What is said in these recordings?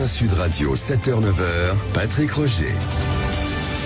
Matin Sud Radio, 7h-9h, Patrick Roger.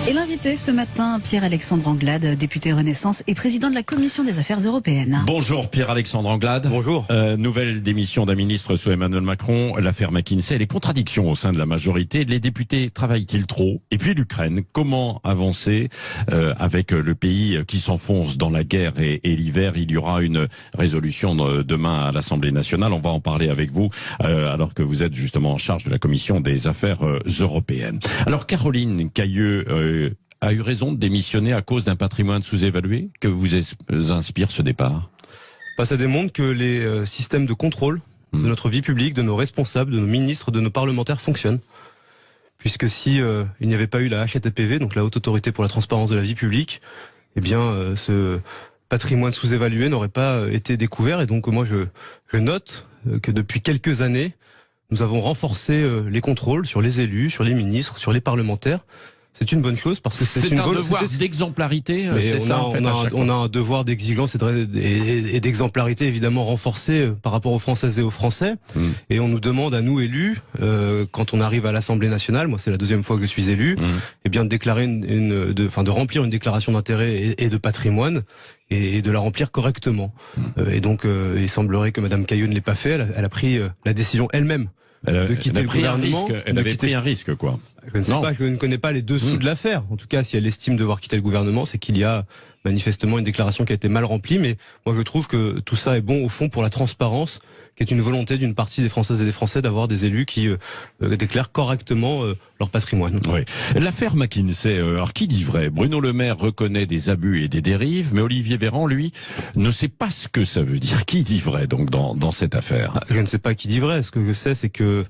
Et l'invité ce matin, Pierre-Alexandre Anglade, député Renaissance et président de la Commission des Affaires européennes. Bonjour Pierre-Alexandre Anglade. Bonjour. Nouvelle démission d'un ministre sous Emmanuel Macron, l'affaire McKinsey, les contradictions au sein de la majorité, les députés travaillent-ils trop? Et puis l'Ukraine, comment avancer avec le pays qui s'enfonce dans la guerre et l'hiver? Il y aura une résolution demain à l'Assemblée nationale, on va en parler avec vous, alors que vous êtes justement en charge de la Commission des Affaires européennes. Alors Caroline Cayeux a eu raison de démissionner à cause d'un patrimoine sous-évalué. Que vous inspire ce départ? Ça démontre que les systèmes de contrôle de notre vie publique, de nos responsables, de nos ministres, de nos parlementaires fonctionnent. Puisque si il n'y avait pas eu la HATPV, donc la Haute Autorité pour la Transparence de la Vie Publique, eh bien ce patrimoine sous-évalué n'aurait pas été découvert. Et donc moi je note que depuis quelques années, nous avons renforcé les contrôles sur les élus, sur les ministres, sur les parlementaires. C'est une bonne chose parce que c'est un devoir d'exemplarité. C'est ça en fait. On a un devoir d'exigence et d'exemplarité évidemment renforcé par rapport aux Françaises et aux Français. Et on nous demande à nous élus, quand on arrive à l'Assemblée nationale, moi c'est la deuxième fois que je suis élu, eh bien de déclarer de remplir une déclaration d'intérêt et de patrimoine et de la remplir correctement. Et donc il semblerait que Madame Cayeux ne l'ait pas fait. Elle a pris la décision elle-même. De quitter le gouvernement. Elle avait pris un risque, quoi. Je ne sais pas, je ne connais pas les dessous de l'affaire. En tout cas, si elle estime devoir quitter le gouvernement, c'est qu'il y a manifestement une déclaration qui a été mal remplie. Mais moi, je trouve que tout ça est bon au fond pour la transparence, qui est une volonté d'une partie des Françaises et des Français d'avoir des élus qui déclarent correctement leur patrimoine. Oui. L'affaire McKinsey, alors qui dit vrai? Bruno Le Maire reconnaît des abus et des dérives, mais Olivier Véran, lui, ne sait pas ce que ça veut dire. Qui dit vrai donc dans cette affaire? Je ne sais pas qui dit vrai. Ce que je sais, c'est que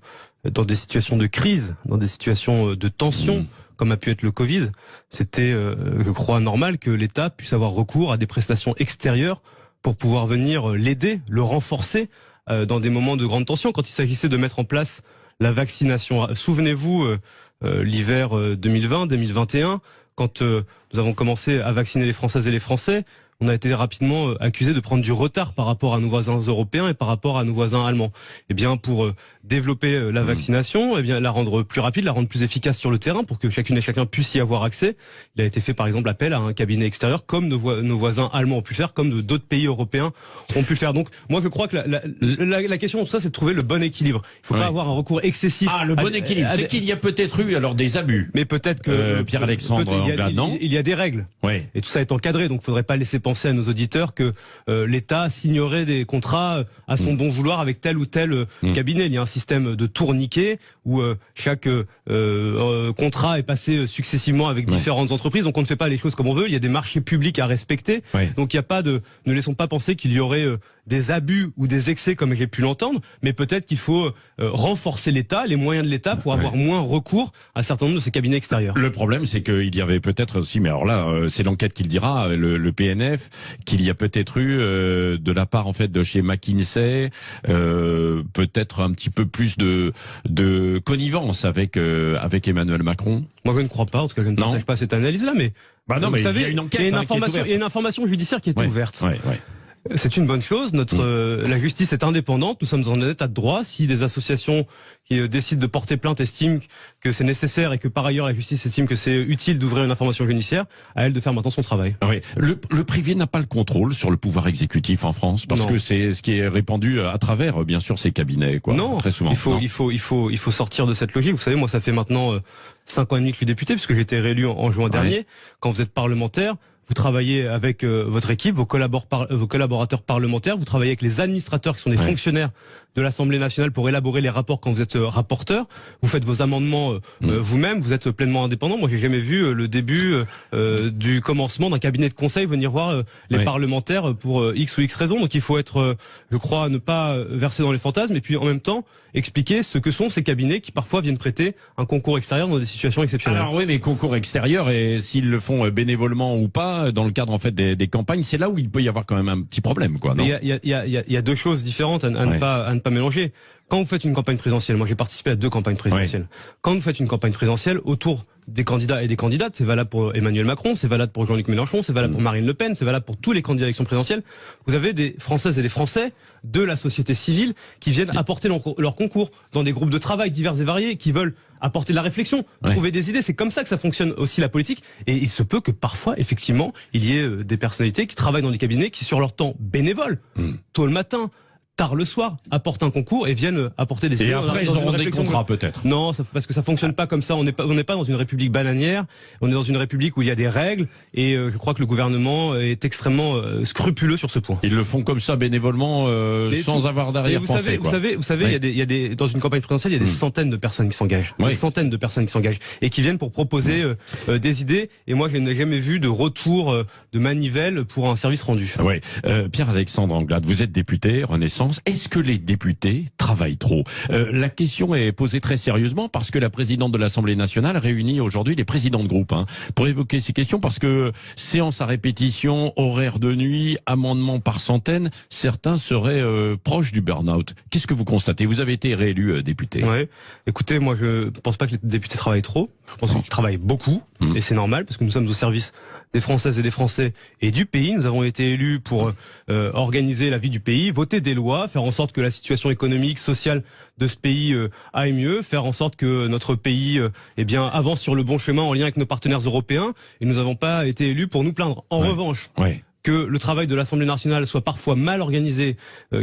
dans des situations de crise, dans des situations de tension, comme a pu être le Covid, c'était, je crois, normal que l'État puisse avoir recours à des prestations extérieures pour pouvoir venir l'aider, le renforcer dans des moments de grande tension. Quand il s'agissait de mettre en place la vaccination, souvenez-vous, l'hiver 2020-2021, quand nous avons commencé à vacciner les Françaises et les Français, on a été rapidement accusé de prendre du retard par rapport à nos voisins européens et par rapport à nos voisins allemands. Eh bien, pour développer la vaccination, eh bien, la rendre plus rapide, la rendre plus efficace sur le terrain pour que chacune et chacun puisse y avoir accès, il a été fait par exemple appel à un cabinet extérieur comme nos voisins allemands ont pu le faire, comme d'autres pays européens ont pu le faire. Donc, moi, je crois que la question de tout ça, c'est de trouver le bon équilibre. Il ne faut pas avoir un recours excessif. Ah, le bon équilibre, c'est qu'il y a peut-être eu alors des abus. Mais peut-être que Pierre-Alexandre Anglade, non ? Il y a des règles. Oui. Et tout ça est encadré, donc il ne faudrait pas laisser penser à nos auditeurs que l'État signerait des contrats à son bon vouloir avec tel ou tel cabinet. Il y a un système de tourniquet où chaque contrat est passé successivement avec différentes entreprises. Donc on ne fait pas les choses comme on veut. Il y a des marchés publics à respecter. Oui. Donc il y a pas de, ne laissons pas penser qu'il y aurait des abus ou des excès comme j'ai pu l'entendre, mais peut-être qu'il faut renforcer l'État, les moyens de l'État pour avoir moins recours à un certain nombre de ces cabinets extérieurs. Le problème, c'est qu'il y avait peut-être aussi, mais alors là, c'est l'enquête qui le dira, le PNF, qu'il y a peut-être eu de la part en fait de chez McKinsey, peut-être un petit peu plus de connivence avec Emmanuel Macron. Moi, je ne crois pas. En tout cas, je ne partage pas cette analyse-là, mais non, mais savez, il y a une enquête, il y a une information judiciaire qui est ouverte. C'est une bonne chose. La justice est indépendante. Nous sommes en état de droit. Si des associations qui décident de porter plainte estiment que c'est nécessaire et que par ailleurs la justice estime que c'est utile d'ouvrir une information judiciaire, à elle de faire maintenant son travail. Oui. Le privé n'a pas le contrôle sur le pouvoir exécutif en France parce que c'est ce qui est répandu à travers, bien sûr, ces cabinets, quoi. Non, très souvent. Il faut sortir de cette logique. Vous savez, moi, ça fait maintenant 5 ans et demi que je suis député puisque j'ai été réélu en juin dernier. Quand vous êtes parlementaire, vous travaillez avec votre équipe, vos collaborateurs parlementaires, vous travaillez avec les administrateurs qui sont des fonctionnaires de l'Assemblée nationale pour élaborer les rapports quand vous êtes rapporteur. Vous faites vos amendements vous-même, vous êtes pleinement indépendant. Moi, j'ai jamais vu le début du commencement d'un cabinet de conseil venir voir les parlementaires pour X ou X raisons. Donc il faut être, je crois, ne pas verser dans les fantasmes et puis en même temps expliquer ce que sont ces cabinets qui parfois viennent prêter un concours extérieur dans des situations exceptionnelles. Alors oui, mais concours extérieurs, et s'ils le font bénévolement ou pas, dans le cadre en fait des campagnes, c'est là où il peut y avoir quand même un petit problème, quoi. Il y a deux choses différentes à ne pas mélanger. Quand vous faites une campagne présidentielle, moi j'ai participé à 2 campagnes présidentielles. Ouais. Quand vous faites une campagne présidentielle autour des candidats et des candidates, c'est valable pour Emmanuel Macron, c'est valable pour Jean-Luc Mélenchon, c'est valable pour Marine Le Pen, c'est valable pour tous les candidats à l'élection présidentielle. Vous avez des Françaises et des Français de la société civile qui viennent apporter leur concours dans des groupes de travail divers et variés, qui veulent apporter de la réflexion, trouver des idées. C'est comme ça que ça fonctionne aussi la politique. Et il se peut que parfois, effectivement, il y ait des personnalités qui travaillent dans des cabinets qui, sur leur temps bénévole, tôt le matin, tard le soir, apportent un concours et viennent apporter des idées. Et après, ils auront des contrats peut-être. Non, parce que ça fonctionne pas comme ça. On n'est pas dans une république bananière. On est dans une république où il y a des règles. Et je crois que le gouvernement est extrêmement scrupuleux sur ce point. Ils le font comme ça bénévolement, sans avoir d'arrière-pensée. Vous savez, il y a des dans une campagne présidentielle, il y a des centaines de personnes qui s'engagent, des centaines de personnes qui s'engagent et qui viennent pour proposer des idées. Et moi, je n'ai jamais vu de retour de manivelle pour un service rendu. Oui, Pierre-Alexandre Anglade, vous êtes député Renaissance. Est-ce que les députés travaillent trop? La question est posée très sérieusement parce que la présidente de l'Assemblée nationale réunit aujourd'hui les présidents de groupe pour évoquer ces questions, parce que séance à répétition, horaires de nuit, amendements par centaines, certains seraient proches du burn-out. Qu'est-ce que vous constatez? Vous avez été réélu député. Ouais. Écoutez, moi je pense pas que les députés travaillent trop. Je pense qu'ils travaillent beaucoup et c'est normal parce que nous sommes au service des Françaises et des Français et du pays. Nous avons été élus pour organiser la vie du pays, voter des lois, faire en sorte que la situation économique, sociale de ce pays aille mieux, faire en sorte que notre pays avance sur le bon chemin en lien avec nos partenaires européens. Et nous n'avons pas été élus pour nous plaindre. En revanche, que le travail de l'Assemblée nationale soit parfois mal organisé,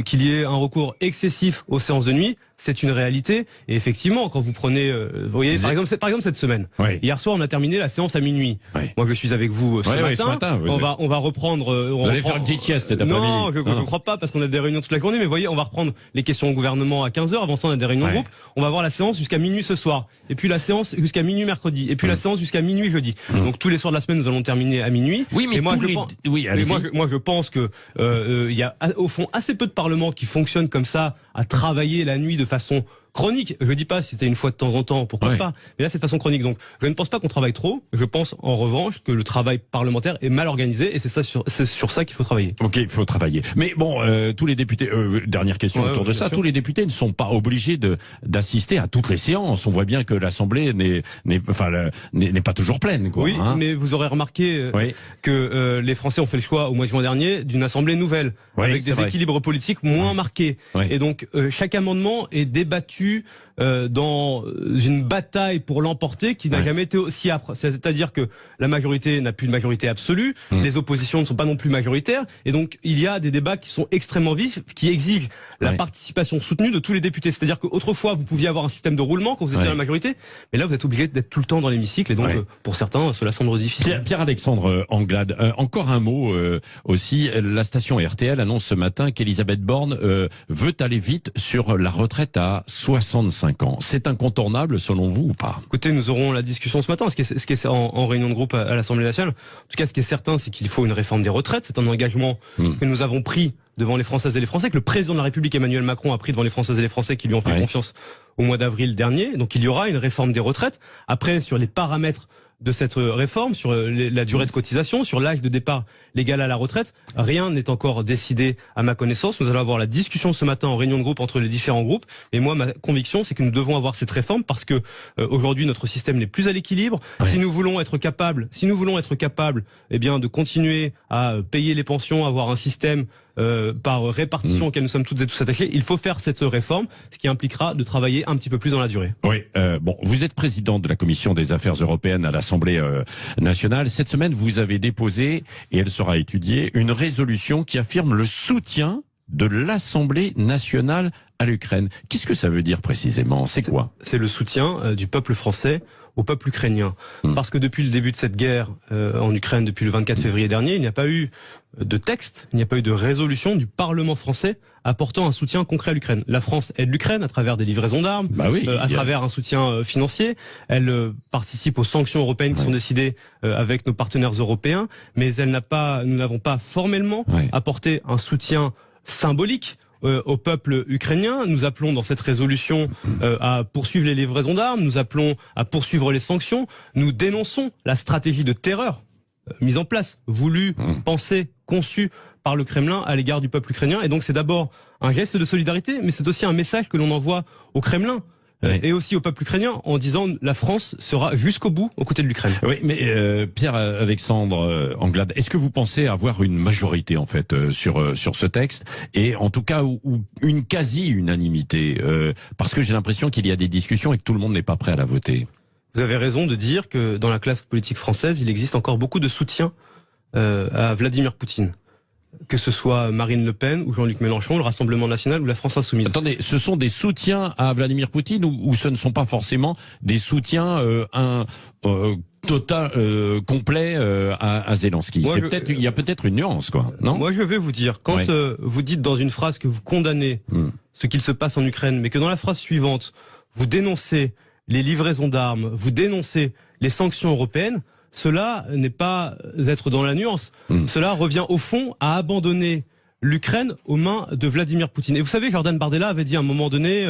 qu'il y ait un recours excessif aux séances de nuit, c'est une réalité. Et effectivement, quand vous prenez, vous voyez, par exemple cette semaine. Hier soir, on a terminé la séance à minuit. Moi, je suis avec vous ce matin. On va reprendre. Vous allez faire une petite sieste cet après-midi. Non, je ne crois pas parce qu'on a des réunions toute la journée. Mais vous voyez, on va reprendre les questions au gouvernement à 15h. Avant ça, on a des réunions de groupe. On va avoir la séance jusqu'à minuit ce soir. Et puis la séance jusqu'à minuit mercredi. Et puis la séance jusqu'à minuit jeudi. Donc tous les soirs de la semaine, nous allons terminer à minuit. Oui, mais moi, je pense que il y a au fond assez peu de parlements qui fonctionnent comme ça, à travailler la nuit de façon chronique. Je dis pas si c'était une fois de temps en temps, pourquoi pas. Mais là, c'est de façon chronique. Donc, je ne pense pas qu'on travaille trop. Je pense, en revanche, que le travail parlementaire est mal organisé et c'est sur ça qu'il faut travailler. Ok, il faut travailler. Mais bon, tous les députés, dernière question autour de ça, tous les députés ne sont pas obligés d'assister à toutes les séances. On voit bien que l'Assemblée n'est pas toujours pleine, quoi. Oui, mais vous aurez remarqué que les Français ont fait le choix au mois de juin dernier d'une Assemblée nouvelle, avec des équilibres politiques moins marqués. Et donc, chaque amendement est débattu dans une bataille pour l'emporter qui n'a jamais été aussi âpre. C'est-à-dire que la majorité n'a plus de majorité absolue, les oppositions ne sont pas non plus majoritaires, et donc il y a des débats qui sont extrêmement vifs, qui exigent la participation soutenue de tous les députés. C'est-à-dire qu'autrefois, vous pouviez avoir un système de roulement quand vous étiez à la majorité, mais là, vous êtes obligé d'être tout le temps dans l'hémicycle, et donc pour certains, cela semble difficile. Pierre-Alexandre Anglade, encore un mot aussi. La station RTL annonce ce matin qu'Elisabeth Borne veut aller vite sur la retraite à 65 ans. C'est incontournable selon vous ou pas? Écoutez, nous aurons la discussion ce matin, ce qui est en réunion de groupe à l'Assemblée nationale. En tout cas, ce qui est certain, c'est qu'il faut une réforme des retraites. C'est un engagement que nous avons pris devant les Françaises et les Français, que le président de la République Emmanuel Macron a pris devant les Françaises et les Français qui lui ont fait confiance au mois d'avril dernier. Donc il y aura une réforme des retraites. Après, sur les paramètres de cette réforme, sur la durée de cotisation, sur l'âge de départ légal à la retraite, rien n'est encore décidé à ma connaissance. Nous allons avoir la discussion ce matin en réunion de groupe entre les différents groupes. Et moi, ma conviction, c'est que nous devons avoir cette réforme parce que aujourd'hui, notre système n'est plus à l'équilibre. Si nous voulons être capables, de continuer à payer les pensions, avoir un système par répartition auquel nous sommes toutes et tous attachés, il faut faire cette réforme, ce qui impliquera de travailler un petit peu plus dans la durée. Oui, vous êtes président de la Commission des Affaires européennes à l'Assemblée nationale. Cette semaine, vous avez déposé, et elle sera étudiée, une résolution qui affirme le soutien de l'Assemblée nationale à l'Ukraine. Qu'est-ce que ça veut dire précisément? C'est quoi? C'est le soutien du peuple français au peuple ukrainien. Parce que depuis le début de cette guerre en Ukraine, depuis le 24 février dernier, il n'y a pas eu de texte, il n'y a pas eu de résolution du Parlement français apportant un soutien concret à l'Ukraine. La France aide l'Ukraine à travers des livraisons d'armes, à travers un soutien financier. Elle participe aux sanctions européennes qui sont décidées avec nos partenaires européens, mais nous n'avons pas formellement apporté un soutien symbolique au peuple ukrainien. Nous appelons dans cette résolution à poursuivre les livraisons d'armes, nous appelons à poursuivre les sanctions, nous dénonçons la stratégie de terreur mise en place, voulue, pensée, conçue par le Kremlin à l'égard du peuple ukrainien. Et donc c'est d'abord un geste de solidarité, mais c'est aussi un message que l'on envoie au Kremlin. Oui. Et aussi au peuple ukrainien en disant la France sera jusqu'au bout aux côtés de l'Ukraine. Oui, mais Pierre-Alexandre Anglade, est-ce que vous pensez avoir une majorité en fait sur ce texte et en tout cas ou une quasi-unanimité parce que j'ai l'impression qu'il y a des discussions et que tout le monde n'est pas prêt à la voter. Vous avez raison de dire que dans la classe politique française, il existe encore beaucoup de soutien à Vladimir Poutine. Que ce soit Marine Le Pen ou Jean-Luc Mélenchon, le Rassemblement National ou la France Insoumise. Attendez, ce sont des soutiens à Vladimir Poutine ou ce ne sont pas forcément des soutiens complet à Zelensky. Il y a peut-être une nuance, quoi, non? Moi, je vais vous dire, quand vous dites dans une phrase que vous condamnez ce qu'il se passe en Ukraine, mais que dans la phrase suivante, vous dénoncez les livraisons d'armes, vous dénoncez les sanctions européennes, cela n'est pas être dans la nuance. Cela revient au fond à abandonner l'Ukraine aux mains de Vladimir Poutine. Et vous savez, Jordan Bardella avait dit à un moment donné,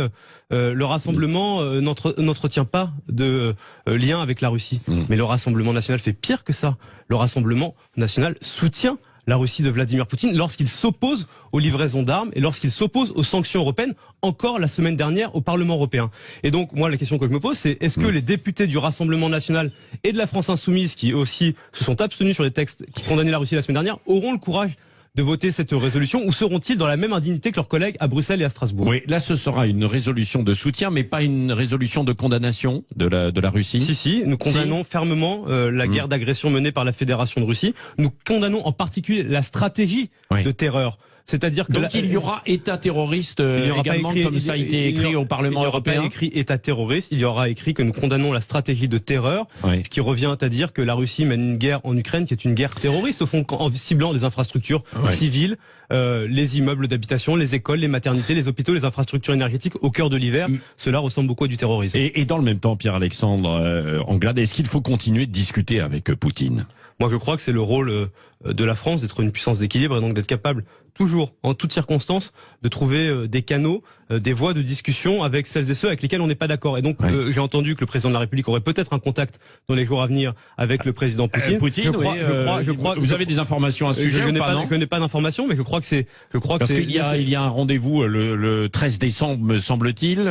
le Rassemblement n'entretient pas de lien avec la Russie. Mais le Rassemblement national fait pire que ça. Le Rassemblement national soutient la Russie de Vladimir Poutine lorsqu'il s'oppose aux livraisons d'armes et lorsqu'il s'oppose aux sanctions européennes, encore la semaine dernière au Parlement européen. Et donc, moi, la question que je me pose, c'est est-ce que les députés du Rassemblement national et de la France insoumise, qui aussi se sont abstenus sur les textes qui condamnaient la Russie la semaine dernière, auront le courage de voter cette résolution ou seront-ils dans la même indignité que leurs collègues à Bruxelles et à Strasbourg? Oui, là ce sera une résolution de soutien, mais pas une résolution de condamnation de la Russie. Si, nous condamnons fermement la guerre d'agression menée par la Fédération de Russie. Nous condamnons en particulier la stratégie de terreur. C'est-à-dire que donc il y aura État terroriste également, comme ça a été écrit au Parlement européen. Il n'y aura pas écrit État terroriste, il y aura écrit que nous condamnons la stratégie de terreur, ce qui revient à dire que la Russie mène une guerre en Ukraine qui est une guerre terroriste, au fond, en ciblant des infrastructures civiles, les immeubles d'habitation, les écoles, les maternités, les hôpitaux, les infrastructures énergétiques au cœur de l'hiver. Cela ressemble beaucoup à du terrorisme. Et dans le même temps, Pierre-Alexandre Anglade, est-ce qu'il faut continuer de discuter avec Poutine? Moi, je crois que c'est le rôle de la France d'être une puissance d'équilibre et donc d'être capable, toujours, en toutes circonstances, de trouver des canaux, des voies de discussion avec celles et ceux avec lesquels on n'est pas d'accord. Et donc, j'ai entendu que le président de la République aurait peut-être un contact dans les jours à venir avec le président Poutine. Je crois. Vous avez des informations à ce sujet? Je n'ai pas d'informations, mais je crois que c'est. Parce qu'il y a un rendez-vous le 13 décembre, me semble-t-il,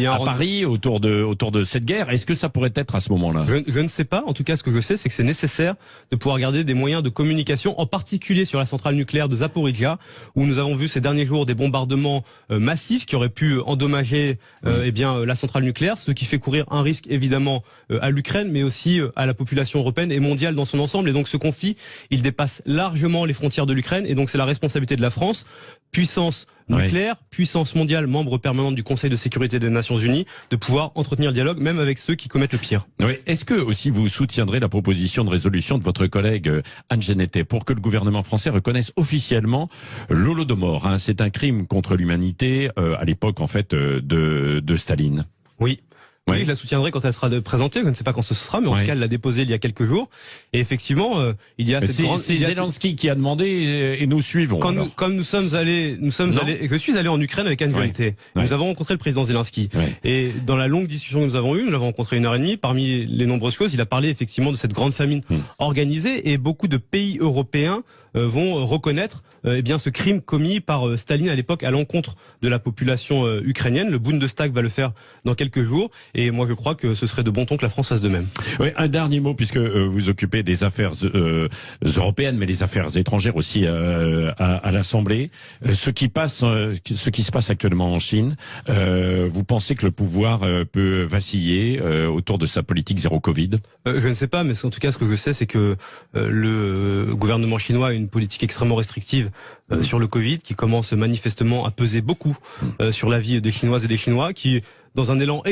à Paris autour de cette guerre. Est-ce que ça pourrait être à ce moment-là? Je ne sais pas. En tout cas, ce que je sais, c'est que c'est nécessaire de pouvoir garder des moyens de communication, en particulier sur la centrale nucléaire de Zaporijia, où nous avons vu ces derniers jours des bombardements massifs qui auraient pu endommager la centrale nucléaire, ce qui fait courir un risque évidemment à l'Ukraine, mais aussi à la population européenne et mondiale dans son ensemble. Et donc ce conflit, il dépasse largement les frontières de l'Ukraine, et donc c'est la responsabilité de la France, puissance nucléaire, puissance mondiale, membre permanente du Conseil de sécurité des Nations Unies, de pouvoir entretenir le dialogue, même avec ceux qui commettent le pire. Oui. Est-ce que aussi vous soutiendrez la proposition de résolution de votre collègue Anne Genetet pour que le gouvernement français reconnaisse officiellement l'Holodomor, c'est un crime contre l'humanité à l'époque en fait de Staline? Oui. Oui, je la soutiendrai quand elle sera présentée. Je ne sais pas quand ce sera, mais en tout cas, elle l'a déposée il y a quelques jours. Et effectivement, il y a cette grande... C'est Zelensky qui a demandé et nous suivons. Comme nous sommes allés, je suis allé en Ukraine avec Anne Genetet. Nous avons rencontré le président Zelensky. Et dans la longue discussion que nous avons eue, nous l'avons rencontré 1h30, parmi les nombreuses choses, il a parlé effectivement de cette grande famine organisée, et beaucoup de pays européens vont reconnaître ce crime commis par Staline à l'époque à l'encontre de la population ukrainienne. Le Bundestag va le faire dans quelques jours, et moi je crois que ce serait de bon ton que la France fasse de même. Oui, un dernier mot, puisque vous occupez des affaires européennes, mais les affaires étrangères aussi à l'Assemblée. Ce qui se passe actuellement en Chine, vous pensez que le pouvoir peut vaciller autour de sa politique zéro Covid? Je ne sais pas, mais en tout cas ce que je sais, c'est que le gouvernement chinois a une politique extrêmement restrictive sur le Covid, qui commence manifestement à peser beaucoup sur la vie des Chinoises et des Chinois, qui, dans un élan